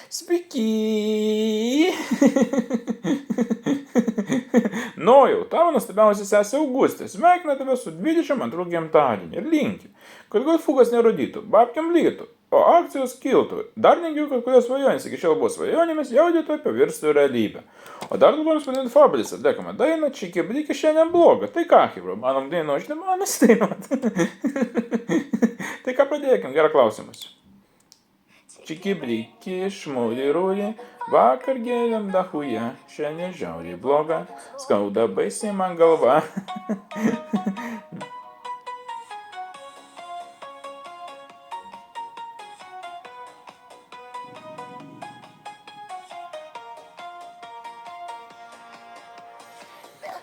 Sveiki! Nojau, tavo nuostabiausia sesė Augustė sveikina tave su 22 gimtadieniu ir linki, kad golfukas nerodytų, babkiam lytų, o akcijos kiltų. Dar linkiu, kad kurios svajonės iki šiol buvo svajonėmis, jau rytoj pavirstų realybę. O dar dabar nuspadinti Fabris atliekama dainą, čiki bliki šiandien bloga. Tai ką, Hibro, manom daino, aš nemanas dainuot. Tai ką pradėkim, gerą klausimus. Čiki bliki, šmauli rūli, vakar gėlėm dahuja, šiandien žiauriai bloga, skauda baisiai man galva.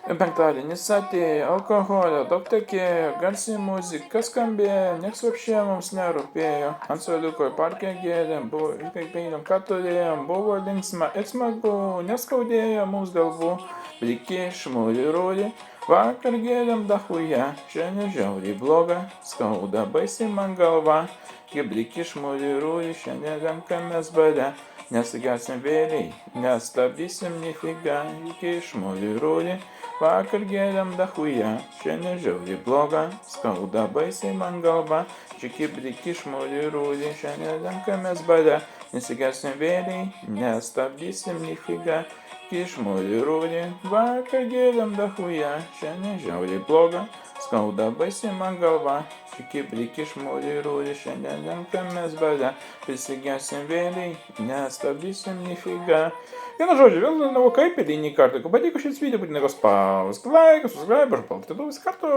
Penktadienis atėjo, alkoholio daug tekėjo, garsiai muzika skambėjo, nieks vapšė mums nerūpėjo. Ant suoliuko parke gėlėm, buvo ir kaip einam, ką turėjom, buvo linksma ir smagu, neskaudėjo mums galvų. Bliki šmuli rūli, vakar gėlėm dahuja, šiandien žiauriai bloga, skauda baisiai man galva. Bliki šmuli rūli, šiandien renkamės bare, nesigersim vėliai, nestabdysim nifiga, iki šmuli rūli. Vakar gėlėm dahuja, šiandien žiauriai bloga, skauda baisiai man galva, čiki bliki šmuli rūli, šiandien renkamės bare, nesigersim vėliai, nestabdysim nifiga, iki šmuli rūli. Vakar gėlėm dahuja, šiandien žiauriai bloga, skauda baisiai man galva, čiki bliki šmuli rūli, šiandien renkamės bare, prisigersim vėliai, nestabdysim nifiga. Vienu žodžiu, vėl nuo kaip įdėjai kartą, jeigu patiko šis video, būtinai spausk laiką, subscribe ir palaikyk vis kartu.